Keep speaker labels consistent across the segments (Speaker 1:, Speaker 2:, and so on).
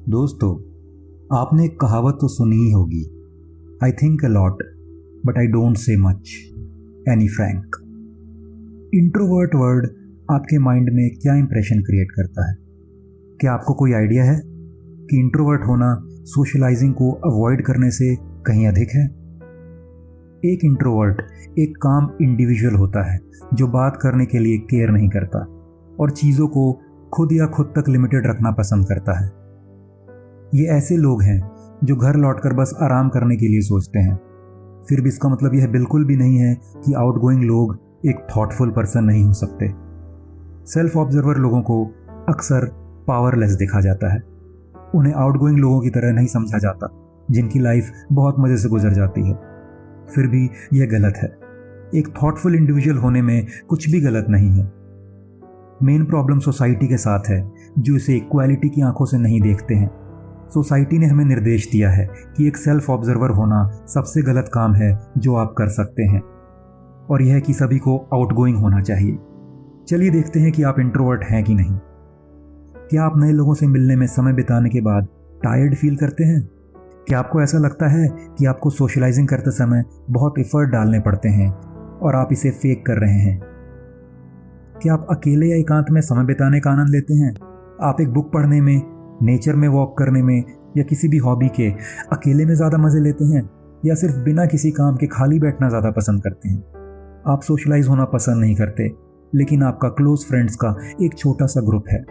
Speaker 1: दोस्तों, आपने एक कहावत तो सुनी ही होगी, I think a lot but I don't say much, Anne Frank. Introvert word आपके माइंड में क्या इंप्रेशन क्रिएट करता है? क्या आपको कोई आइडिया है कि इंट्रोवर्ट होना सोशलाइजिंग को अवॉइड करने से कहीं अधिक है? एक इंट्रोवर्ट एक काम इंडिविजुअल होता है जो बात करने के लिए केयर नहीं करता और चीज़ों को खुद या खुद तक लिमिटेड रखना पसंद करता है। ये ऐसे लोग हैं जो घर लौटकर बस आराम करने के लिए सोचते हैं। फिर भी इसका मतलब यह बिल्कुल भी नहीं है कि आउटगोइंग लोग एक थॉटफुल पर्सन नहीं हो सकते। सेल्फ ऑब्जर्वर लोगों को अक्सर पावरलेस देखा जाता है। उन्हें आउटगोइंग लोगों की तरह नहीं समझा जाता जिनकी लाइफ बहुत मज़े से गुजर जाती है। फिर भी यह गलत है। एक थॉटफुल इंडिविजुअल होने में कुछ भी गलत नहीं है। मेन प्रॉब्लम सोसाइटी के साथ है जो इसे इक्वालिटी की आंखों से नहीं देखते हैं। सोसाइटी ने हमें निर्देश दिया है कि एक सेल्फ ऑब्जर्वर होना सबसे गलत काम है जो आप कर सकते हैं, और यह कि सभी को आउटगोइंग होना चाहिए। चलिए देखते हैं कि आप इंट्रोवर्ट हैं कि नहीं। क्या आप नए लोगों से मिलने में समय बिताने के बाद टायर्ड फील करते हैं? क्या आपको ऐसा लगता है कि आपको सोशलाइजिंग करते समय बहुत एफर्ट डालने पड़ते हैं और आप इसे फेक कर रहे हैं? क्या आप अकेले या एकांत में समय बिताने का आनंद लेते हैं? आप एक बुक पढ़ने में, नेचर में वॉक करने में या किसी भी हॉबी के अकेले में ज़्यादा मज़े लेते हैं, या सिर्फ बिना किसी काम के खाली बैठना ज़्यादा पसंद करते हैं? आप सोशलाइज होना पसंद नहीं करते, लेकिन आपका क्लोज फ्रेंड्स का एक छोटा सा ग्रुप है।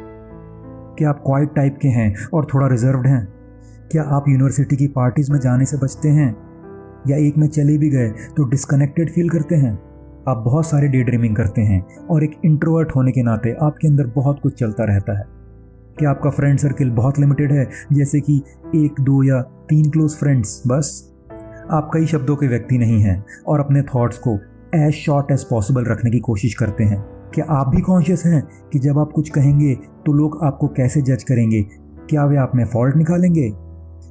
Speaker 1: क्या आप क्वाइट टाइप के हैं और थोड़ा रिजर्व्ड हैं? क्या आप यूनिवर्सिटी की पार्टीज़ में जाने से बचते हैं, या एक में चले भी गए तो डिस्कनेक्टेड फील करते हैं? आप बहुत सारे डे ड्रीमिंग करते हैं और एक इंट्रोवर्ट होने के नाते आपके अंदर बहुत कुछ चलता रहता है। क्या आपका फ्रेंड सर्किल बहुत लिमिटेड है, जैसे कि 1, 2 या 3 क्लोज फ्रेंड्स बस? आप कई शब्दों के व्यक्ति नहीं हैं और अपने थॉट्स को एज शॉर्ट एज पॉसिबल रखने की कोशिश करते हैं। क्या आप भी कॉन्शियस हैं कि जब आप कुछ कहेंगे तो लोग आपको कैसे जज करेंगे? क्या वे आप में फॉल्ट निकालेंगे?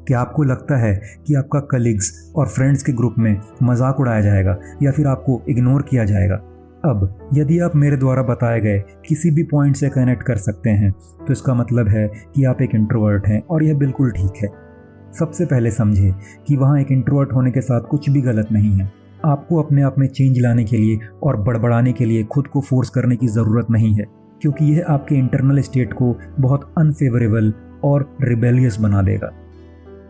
Speaker 1: क्या आपको लगता है कि आपका कलीग्स और फ्रेंड्स के ग्रुप में मजाक उड़ाया जाएगा या फिर आपको इग्नोर किया जाएगा? अब यदि आप मेरे द्वारा बताए गए किसी भी पॉइंट से कनेक्ट कर सकते हैं तो इसका मतलब है कि आप एक इंट्रोवर्ट हैं, और यह बिल्कुल ठीक है। सबसे पहले समझें कि वहाँ एक इंट्रोवर्ट होने के साथ कुछ भी गलत नहीं है। आपको अपने आप में चेंज लाने के लिए और बड़बड़ाने के लिए खुद को फोर्स करने की ज़रूरत नहीं है, क्योंकि यह आपके इंटरनल स्टेट को बहुत अनफेवरेबल और रिबेलियस बना देगा।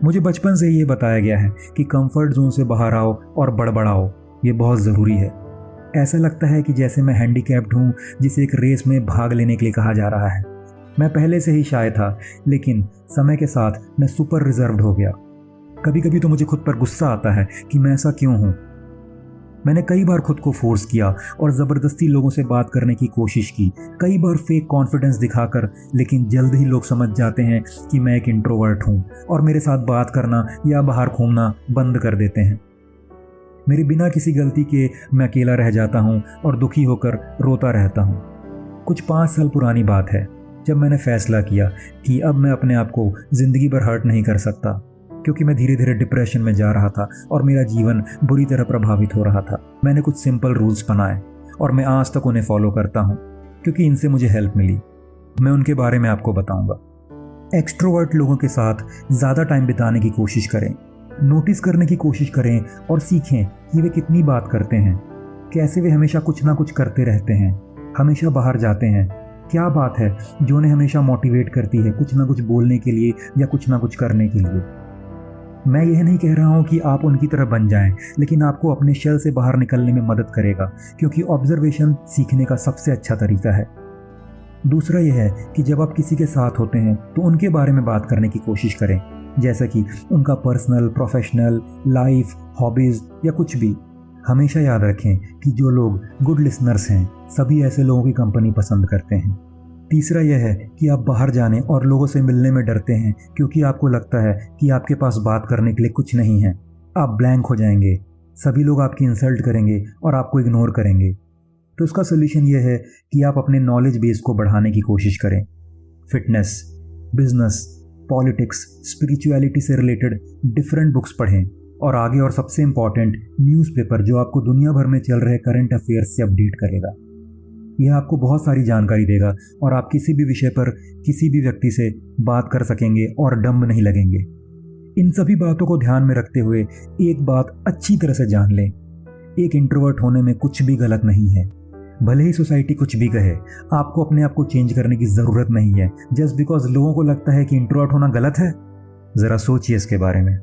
Speaker 1: मुझे बचपन से ये बताया गया है कि कंफर्ट जोन से बाहर आओ और बड़बड़ाओ, ये बहुत ज़रूरी है। ऐसा लगता है कि जैसे मैं हैंडीकैप्ड हूँ जिसे एक रेस में भाग लेने के लिए कहा जा रहा है। मैं पहले से ही शाय था, लेकिन समय के साथ मैं सुपर रिजर्व्ड हो गया। कभी कभी तो मुझे खुद पर गुस्सा आता है कि मैं ऐसा क्यों हूँ। मैंने कई बार खुद को फोर्स किया और ज़बरदस्ती लोगों से बात करने की कोशिश की, कई बार फेक कॉन्फिडेंस दिखाकर, लेकिन जल्द ही लोग समझ जाते हैं कि मैं एक इंट्रोवर्ट हूँ और मेरे साथ बात करना या बाहर घूमना बंद कर देते हैं। मेरे बिना किसी गलती के मैं अकेला रह जाता हूँ और दुखी होकर रोता रहता हूँ। कुछ 5 साल पुरानी बात है जब मैंने फैसला किया कि अब मैं अपने आप को ज़िंदगी भर हर्ट नहीं कर सकता, क्योंकि मैं धीरे धीरे डिप्रेशन में जा रहा था और मेरा जीवन बुरी तरह प्रभावित हो रहा था। मैंने कुछ सिंपल रूल्स बनाए और मैं आज तक उन्हें फॉलो करता हूँ, क्योंकि इनसे मुझे हेल्प मिली। मैं उनके बारे में आपको बताऊँगा। एक्सट्रोवर्ट लोगों के साथ ज़्यादा टाइम बिताने की कोशिश करें, नोटिस करने की कोशिश करें और सीखें कि वे कितनी बात करते हैं, कैसे वे हमेशा कुछ ना कुछ करते रहते हैं, हमेशा बाहर जाते हैं। क्या बात है जो उन्हें हमेशा मोटिवेट करती है कुछ ना कुछ बोलने के लिए या कुछ ना कुछ करने के लिए? मैं यह नहीं कह रहा हूँ कि आप उनकी तरह बन जाएं, लेकिन आपको अपने शेल से बाहर निकलने में मदद करेगा, क्योंकि ऑब्जर्वेशन सीखने का सबसे अच्छा तरीका है। दूसरा यह है कि जब आप किसी के साथ होते हैं तो उनके बारे में बात करने की कोशिश करें, जैसा कि उनका पर्सनल, प्रोफेशनल लाइफ, हॉबीज़ या कुछ भी। हमेशा याद रखें कि जो लोग गुड लिसनर्स हैं सभी ऐसे लोगों की कंपनी पसंद करते हैं। तीसरा यह है कि आप बाहर जाने और लोगों से मिलने में डरते हैं क्योंकि आपको लगता है कि आपके पास बात करने के लिए कुछ नहीं है। आप ब्लैंक हो जाएंगे, सभी लोग आपकी इंसल्ट करेंगे और आपको इग्नोर करेंगे। तो इसका सोल्यूशन यह है कि आप अपने नॉलेज बेस को बढ़ाने की कोशिश करें। फिटनेस, बिजनेस, पॉलिटिक्स, स्पिरिचुअलिटी से रिलेटेड डिफरेंट बुक्स पढ़ें, और आगे और सबसे इम्पॉर्टेंट, न्यूज़पेपर जो आपको दुनिया भर में चल रहे करंट अफेयर्स से अपडेट करेगा। यह आपको बहुत सारी जानकारी देगा और आप किसी भी विषय पर किसी भी व्यक्ति से बात कर सकेंगे और डम्ब नहीं लगेंगे। इन सभी बातों को ध्यान में रखते हुए एक बात अच्छी तरह से जान लें, एक इंट्रोवर्ट होने में कुछ भी गलत नहीं है। भले ही सोसाइटी कुछ भी कहे, आपको अपने आप को चेंज करने की ज़रूरत नहीं है जस्ट बिकॉज लोगों को लगता है कि इंट्रोवर्ट होना गलत है। ज़रा सोचिए इसके बारे में।